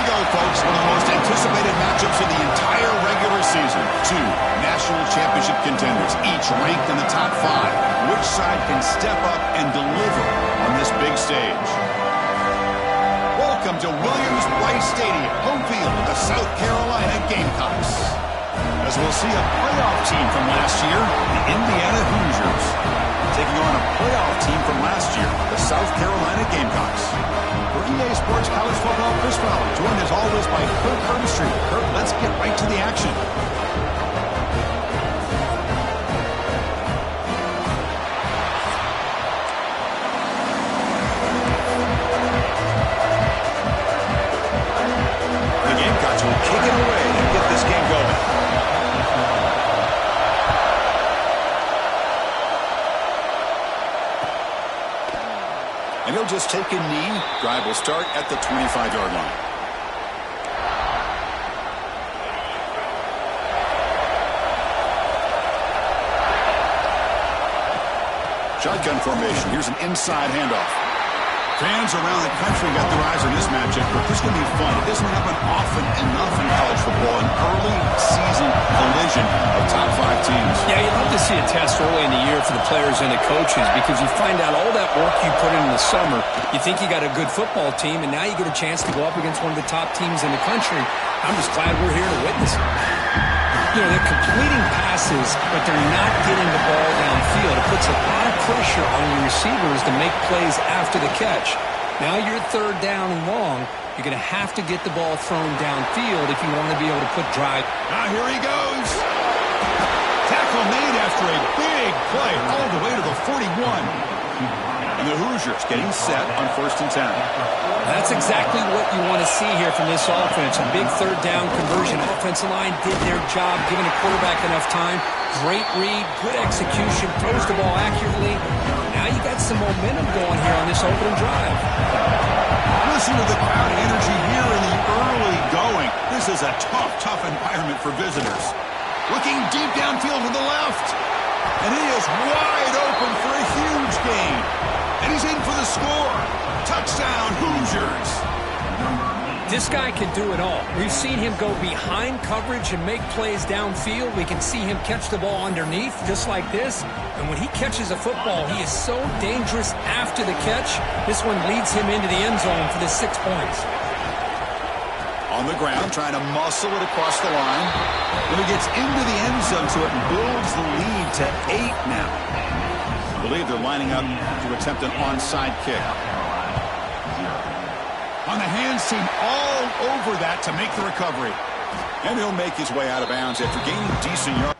we go, folks. One of the most anticipated matchups of the entire regular season. Two national championship contenders, each ranked in the top 5. Which side can step up and deliver on this big stage? Welcome to Williams-Brice Stadium, home field of the South Carolina Gamecocks. As we'll see a playoff team from last year, the Indiana Hoosiers, taking on a playoff team from last year, the South Carolina Gamecocks. For EA Sports College Football, Chris Fowler, joined as always by Kirk Herbstreit. Kirk, let's get right to the action. The Gamecocks will kick it away and get this game going. And he'll just take a knee. Drive will start at the 25-yard line. Shotgun formation. Here's an inside handoff. Fans around the country got their eyes on this matchup, but this is going to be fun. It doesn't happen often enough in college football, an early season collision of top 5 teams. Yeah, you love to see a test early in the year for the players and the coaches because you find out all that work you put in the summer. You think you got a good football team, and now you get a chance to go up against one of the top teams in the country. I'm just glad we're here to witness it. You know, they're completing passes, but they're not getting the ball downfield. It puts a lot of pressure on your receivers to make plays after the catch. Now you're third down and long. You're going to have to get the ball thrown downfield if you want to be able to put drive. Now here he goes. Tackle made after a big play all the way to the 41. And the Hoosiers getting set on 1st and 10. That's exactly what you want to see here from this offense. A big third down conversion. Offensive line did their job, giving the quarterback enough time. Great read, good execution, throws the ball accurately. Now you got some momentum going here on this opening drive. Listen to the crowd energy here in the early going. This is a tough environment for visitors. Looking deep downfield to the left. And he is wide open for a huge gain. And he's in for the score. Touchdown, Hoosiers. This guy can do it all. We've seen him go behind coverage and make plays downfield. We can see him catch the ball underneath just like this. And when he catches a football, he is so dangerous after the catch. This one leads him into the end zone for the 6 points. On the ground, trying to muscle it across the line. When he gets into the end zone, so it builds the lead to 8 now. I believe they're lining up to attempt an onside kick. On the hands team all over that to make the recovery. And he'll make his way out of bounds after gaining decent yards.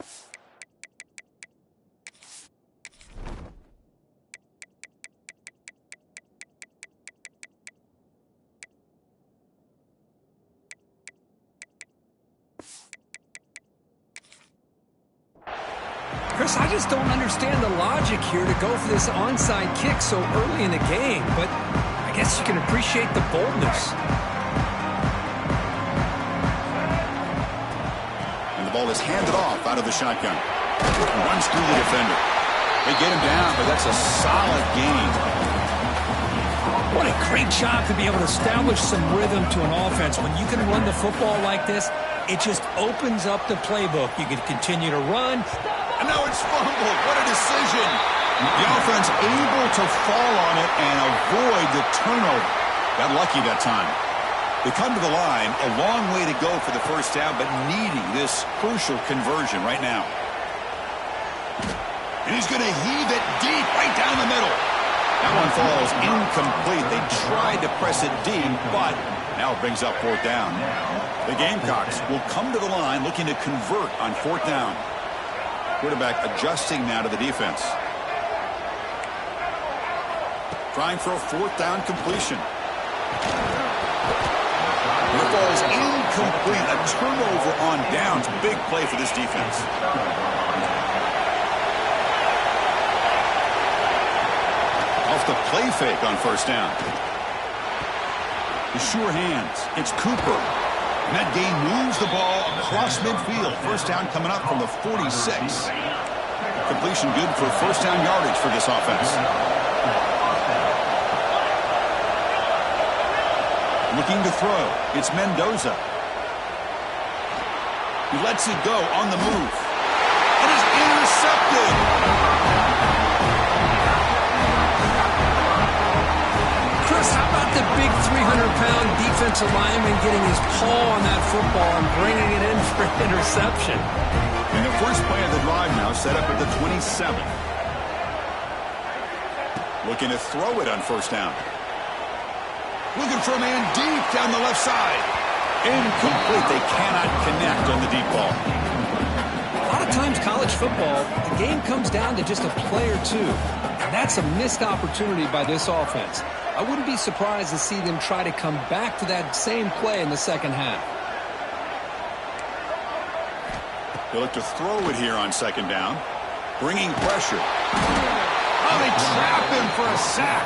Chris, I just don't understand the logic here to go for this onside kick so early in the game, but I guess you can appreciate the boldness. And the ball is handed off out of the shotgun. Runs through the defender. They get him down, but that's a solid gain. What a great job to be able to establish some rhythm to an offense. When you can run the football like this, it just opens up the playbook. You can continue to run. And now it's fumbled. What a decision. The offense able to fall on it and avoid the turnover. Got lucky that time. They come to the line, a long way to go for the first down, but needing this crucial conversion right now. And he's going to heave it deep right down the middle. That one falls incomplete. They tried to press it deep, but now it brings up 4th down. The Gamecocks will come to the line looking to convert on 4th down. Quarterback adjusting now to the defense. Trying for a 4th down completion. The ball is incomplete. A turnover on downs. Big play for this defense. Off the play fake on 1st down. The sure hands. It's Cooper. And that gain moves the ball across midfield. 1st down coming up from the 46. Completion good for 1st down yardage for this offense. Looking to throw. It's Mendoza. He lets it go on the move. It is intercepted. Chris, how about the big 300-pound defensive lineman getting his paw on that football and bringing it in for an interception? And the first play of the drive now set up at the 27. Looking to throw it on first down. Looking for a man deep down the left side. Incomplete. They cannot connect on the deep ball. A lot of times college football, the game comes down to just a play or two. And that's a missed opportunity by this offense. I wouldn't be surprised to see them try to come back to that same play in the second half. They look to throw it here on second down. Bringing pressure. Oh, they trap him for a sack.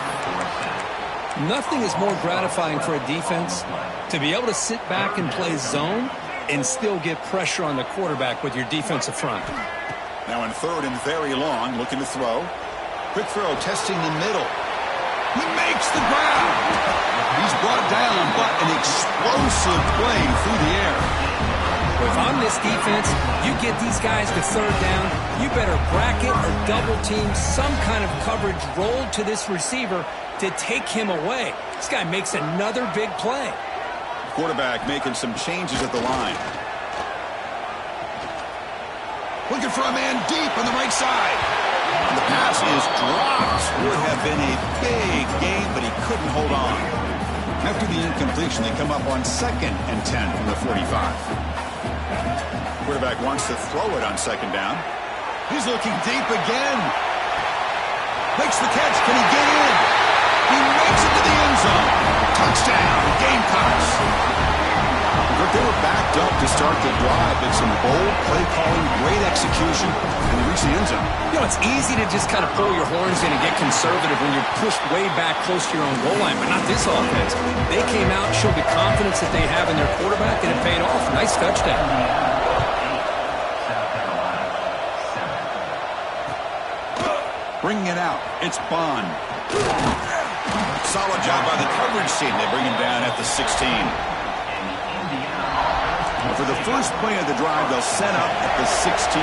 Nothing is more gratifying for a defense to be able to sit back and play zone and still get pressure on the quarterback with your defensive front. Now in third and very long, looking to throw. Quick throw, testing the middle. He makes the grab. He's brought down, but an explosive play through the air. If I'm this defense, you get these guys to third down, you better bracket or double team some kind of coverage rolled to this receiver to take him away. This guy makes another big play. Quarterback making some changes at the line. Looking for a man deep on the right side. And the pass is dropped. Would have been a big game, but he couldn't hold on. After the incompletion, they come up on 2nd and 10 from the 45. Quarterback wants to throw it on second down. He's looking deep again. Makes the catch. Can he get in? He makes it to the end zone. Touchdown, Gamecocks. But they were backed up to start the drive, but some bold play calling, great execution, and they reached the end zone. You know, it's easy to just kind of pull your horns in and get conservative when you're pushed way back close to your own goal line, but not this offense. They came out, showed the confidence that they have in their quarterback, and it paid off. Nice touchdown. Bringing it out, it's Bond. Solid job by the coverage team. They bring him down at the 16. For the first play of the drive, they'll set up at the 16.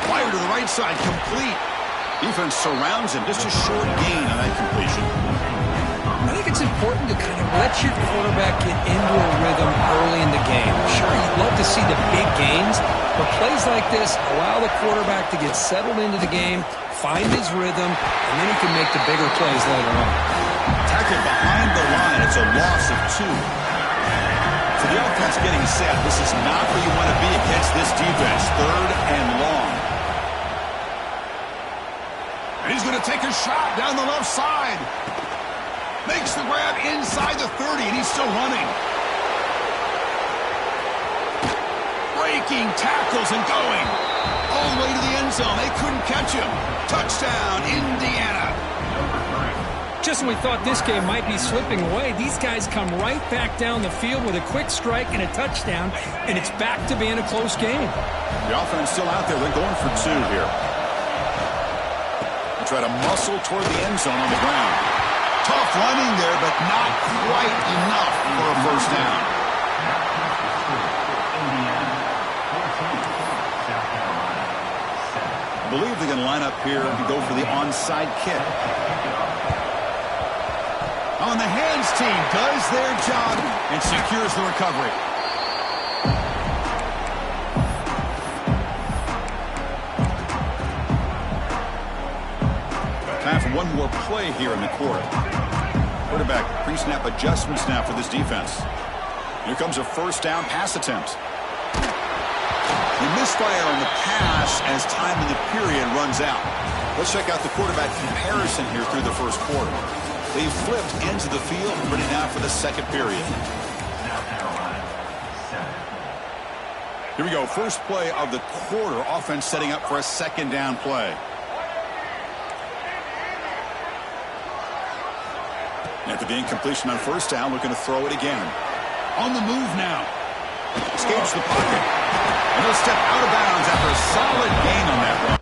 Fire to the right side, complete. Defense surrounds him. Just a short gain on that completion. I think it's important to kind of let your quarterback get into a rhythm early in the game. Sure, you'd love to see the big gains, but plays like this allow the quarterback to get settled into the game, find his rhythm, and then he can make the bigger plays later on. Tackled behind the line. It's a loss of 2. So the offense getting set. This is not where you want to be against this defense. 3rd and long. And he's going to take a shot down the left side. Makes the grab inside the 30, and he's still running. Breaking tackles and going all the way to the end zone. They couldn't catch him. Touchdown, Indiana. Just when we thought this game might be slipping away, these guys come right back down the field with a quick strike and a touchdown, and it's back to being a close game. The offense still out there. They're going for 2 here. They try to muscle toward the end zone on the ground. Tough running there, but not quite enough for a first down. I believe they're going to line up here and go for the onside kick. On the hands team does their job and secures the recovery. Time for one more play here in the quarter. Quarterback pre-snap adjustments now for this defense. Here comes a first down pass attempt. They misfire on the pass as time in the period runs out. Let's check out the quarterback comparison here through the first quarter. They flipped ends of the field, ready now for the second period. Here we go, first play of the quarter. Offense setting up for a second down play. After the incompletion on first down, looking to throw it again. On the move now. Escapes the pocket. And he'll step out of bounds after a solid gain on that run.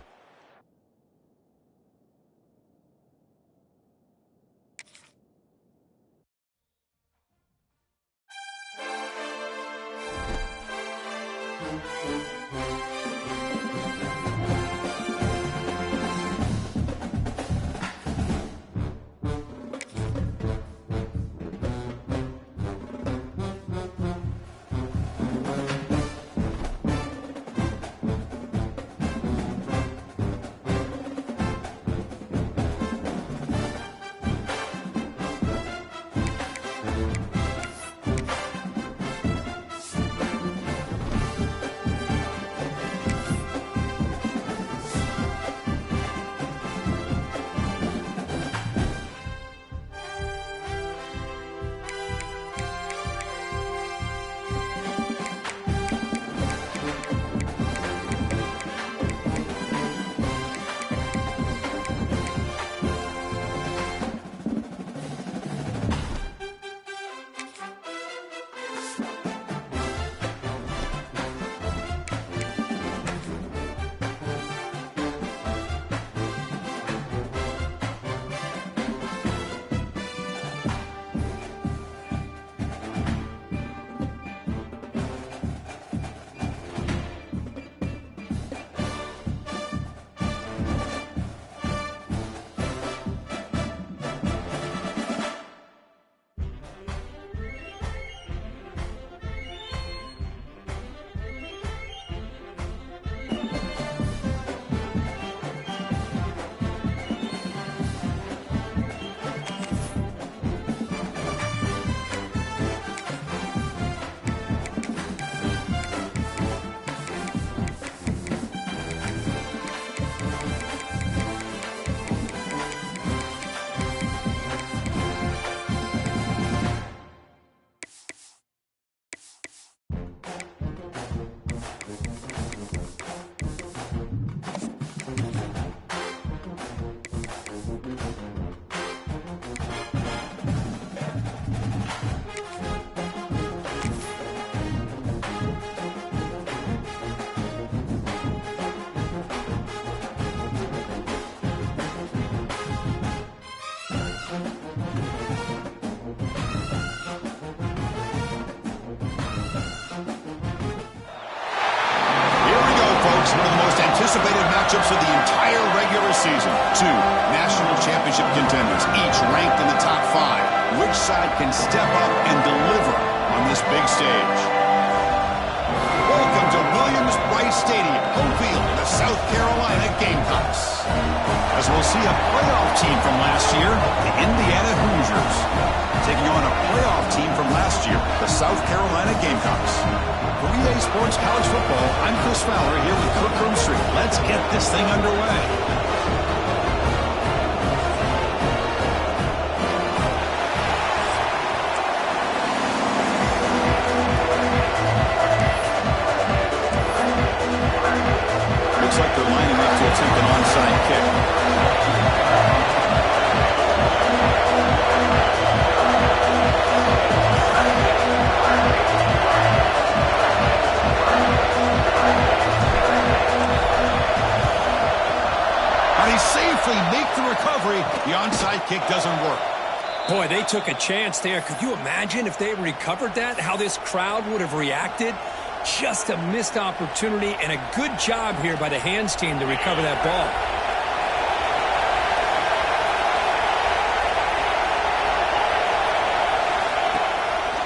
of the entire regular season. Two national championship contenders, each ranked in the top 5. Which side can step up and deliver on this big stage? Welcome to Williams-Brice Stadium, home field of the South Carolina Gamecocks. As we'll see a playoff team from last year, the Indiana Hoosiers, taking on a playoff team from last year, the South Carolina Gamecocks. For EA Sports College Football, I'm Chris Fowler here with Kirk Broomstreet. Let's get this thing underway. Looks like they're lining up to attempt an onside kick. And he safely makes the recovery. The onside kick doesn't work. Boy, they took a chance there. Could you imagine if they recovered that, how this crowd would have reacted? Just a missed opportunity, and a good job here by the hands team to recover that ball.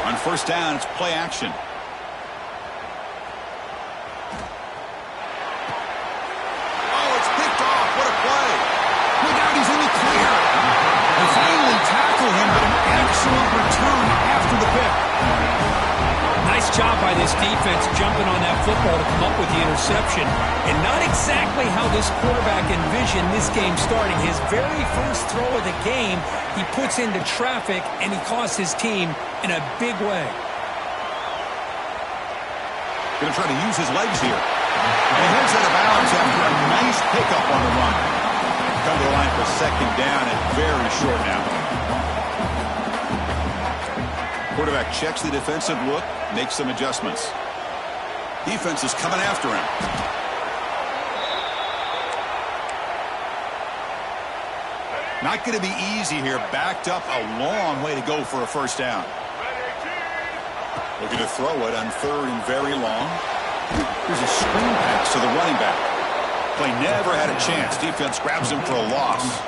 On first down, it's play action. Oh, it's picked off. What a play. Look out, he's in the clear. They finally tackle him, but an excellent return after the pick. Nice job by this defense jumping on that football to come up with the interception. And not exactly how this quarterback envisioned this game starting. His very first throw of the game, he puts into traffic, and he costs his team in a big way. Going to try to use his legs here. And he heads out of bounds after a nice pickup on the run. Come to the line for second down and very short now. Quarterback checks the defensive look, makes some adjustments. Defense is coming after him. Not going to be easy here. Backed up a long way to go for a first down. Looking to throw it on third and very long. Here's a screen pass to the running back. Play never had a chance. Defense grabs him for a loss.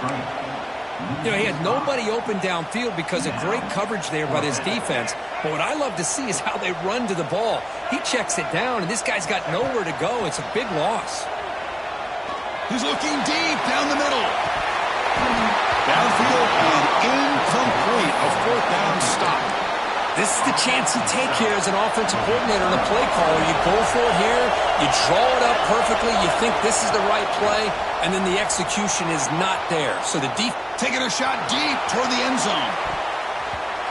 You know, he had nobody open downfield because of great coverage there by this defense. But what I love to see is how they run to the ball. He checks it down, and this guy's got nowhere to go. It's a big loss. He's looking deep down the middle. Downfield and incomplete. A fourth down stop. This is the chance you take here as an offensive coordinator and a play caller. You go for it here. You draw it up perfectly. You think this is the right play, and then the execution is not there. So the taking a shot deep toward the end zone.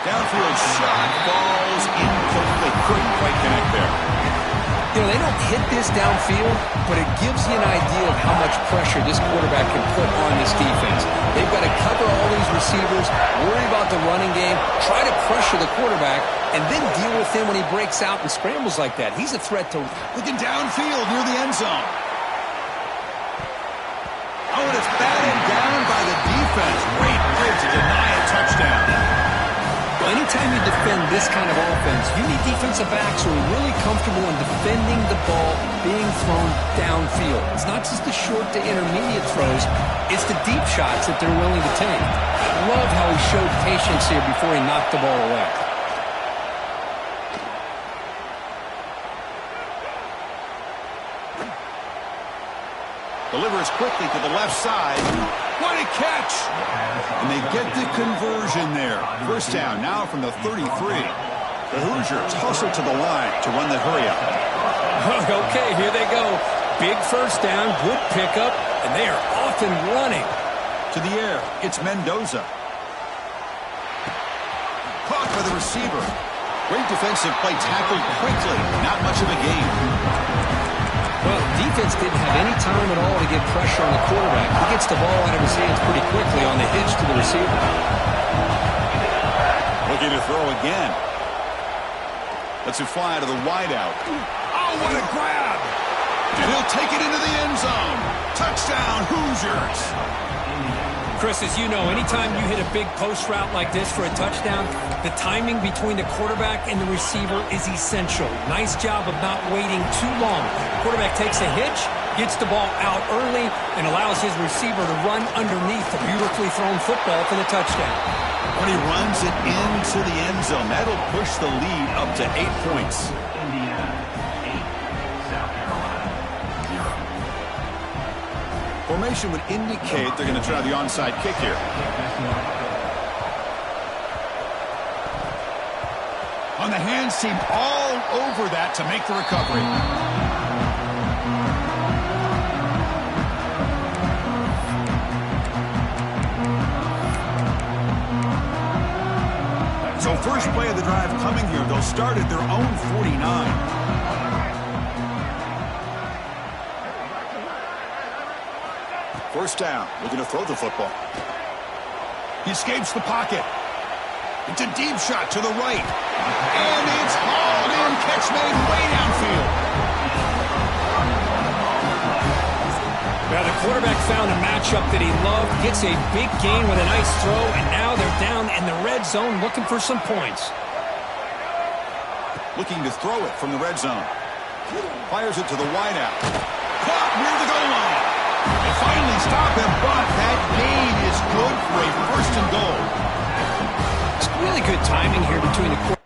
Downfield shot falls incomplete. Couldn't quite connect there. You know, they don't hit this downfield, but it gives you an idea of how much pressure this quarterback can put on this defense. They've got to cover all these receivers, worry about the running game, try to pressure the quarterback, and then deal with him when he breaks out and scrambles like that. He's a threat to... Looking downfield near the end zone. Oh, and it's batted down by the defense. Great play to deny a touchdown. Well, anytime you defend this kind of offense, you need defensive backs who are really comfortable in defending the ball being thrown downfield. It's not just the short to intermediate throws, it's the deep shots that they're willing to take. I love how he showed patience here before he knocked the ball away. Delivers quickly to the left side. What a catch! And they get the conversion there. First down now from the 33. The Hoosiers hustle to the line to run the hurry up. Okay, here they go. Big first down, good pickup, and they are off and running. To the air, it's Mendoza. Caught by the receiver. Great defensive play, tackled quickly. Not much of a gain. Well, defense didn't have any time at all to get pressure on the quarterback. He gets the ball out of his hands pretty quickly on the hitch to the receiver. Looking to throw again. Lets it fly to the wideout. Oh, what a grab! And he'll take it into the end zone. Touchdown, Hoosiers! Chris, as you know, anytime you hit a big post route like this for a touchdown, the timing between the quarterback and the receiver is essential. Nice job of not waiting too long. Quarterback takes a hitch, Gets the ball out early and allows his receiver to run underneath the beautifully thrown football for the touchdown. When he runs it into the end zone, that'll push the lead up to 8 points. Indiana, 8. South Carolina, 0. Formation would indicate they're going to try the onside kick here. On the hands team, all over that to make the recovery. So first play of the drive coming here. They'll start at their own 49. First down. Looking to throw the football. He escapes the pocket. It's a deep shot to the right. And it's hauled in. Catch made way downfield. Well, the quarterback found a matchup that he loved, gets a big gain with a nice throw, and now they're down in the red zone looking for some points. Looking to throw it from the red zone. Fires it to the wideout. Caught near the goal line. They finally stop him, but that gain is good for a first and goal. It's really good timing here between the quarterback